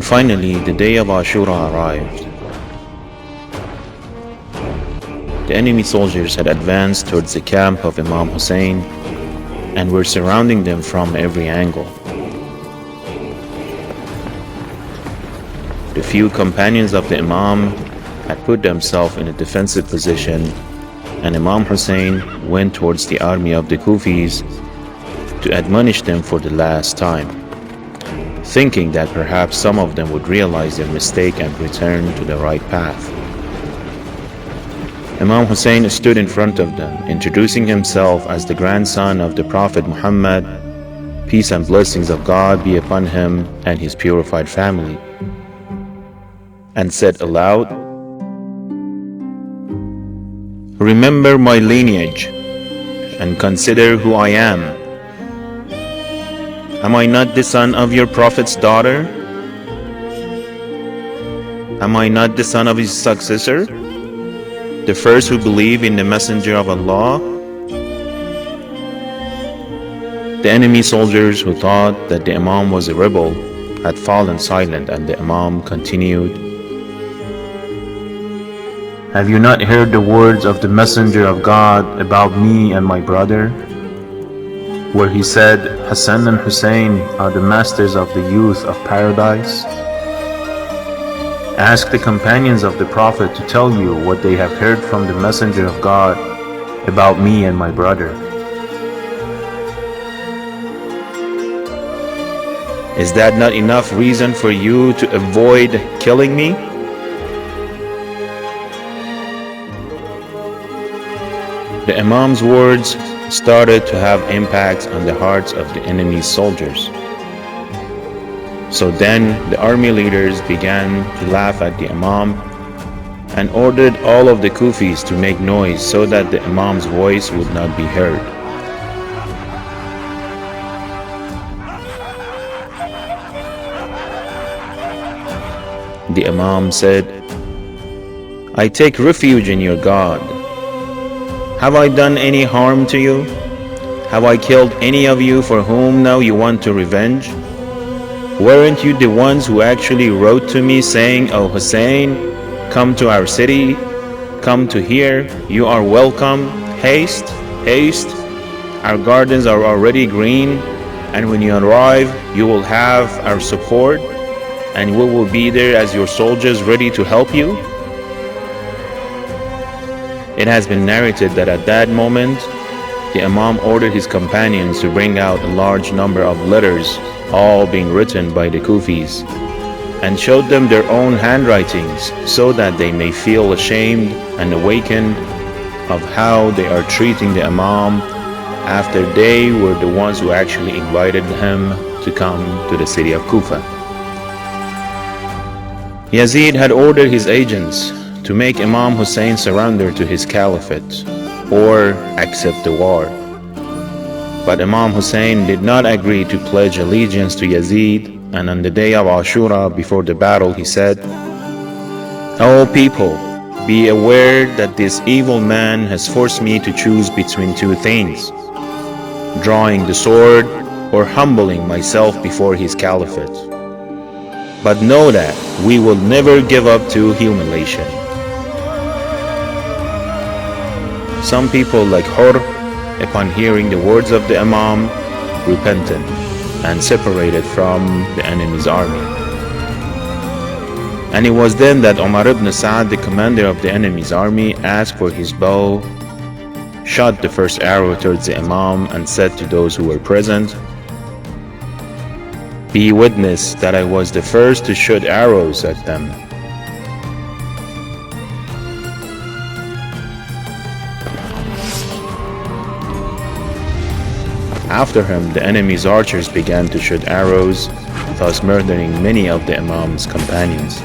Finally, the day of Ashura arrived. The enemy soldiers had advanced towards the camp of Imam Hussein and were surrounding them from every angle. The few companions of the Imam had put themselves in a defensive position, and Imam Hussein went towards the army of the Kufis to admonish them for the last time, thinking that perhaps some of them would realize their mistake and return to the right path. Imam Hussein stood in front of them, introducing himself as the grandson of the Prophet Muhammad, peace and blessings of God be upon him and his purified family, and said aloud, "Remember my lineage and consider who I am. Am I not the son of your Prophet's daughter? Am I not the son of his successor, the first who believed in the messenger of Allah?" The enemy soldiers, who thought that the Imam was a rebel, had fallen silent, and the Imam continued, "Have you not heard the words of the messenger of God about me and my brother, where he said, Hassan and Hussein are the masters of the youth of paradise? Ask the companions of the Prophet to tell you what they have heard from the messenger of God about me and my brother. Is that not enough reason for you to avoid killing me?" The Imam's words started to have impact on the hearts of the enemy's soldiers. So then the army leaders began to laugh at the Imam and ordered all of the Kufis to make noise so that the Imam's voice would not be heard. The Imam said, "I take refuge in your God. Have I done any harm to you? Have I killed any of you for whom now you want to revenge? Weren't you the ones who actually wrote to me saying, 'Oh Hussein, come to our city, come to here, you are welcome, haste, haste, our gardens are already green, and when you arrive, you will have our support, and we will be there as your soldiers ready to help you?'" It has been narrated that at that moment, the Imam ordered his companions to bring out a large number of letters, all being written by the Kufis, and showed them their own handwritings so that they may feel ashamed and awakened of how they are treating the Imam after they were the ones who actually invited him to come to the city of Kufa. Yazid had ordered his agents to make Imam Hussein surrender to his caliphate or accept the war. But Imam Hussein did not agree to pledge allegiance to Yazid, and on the day of Ashura before the battle he said, "O people, be aware that this evil man has forced me to choose between two things, drawing the sword or humbling myself before his caliphate. But know that we will never give up to humiliation." Some people like Hur, upon hearing the words of the Imam, repented and separated from the enemy's army. And it was then that Umar ibn Sa'd, the commander of the enemy's army, asked for his bow, shot the first arrow towards the Imam, and said to those who were present, "Be witness that I was the first to shoot arrows at them." After him, the enemy's archers began to shoot arrows, thus murdering many of the Imam's companions.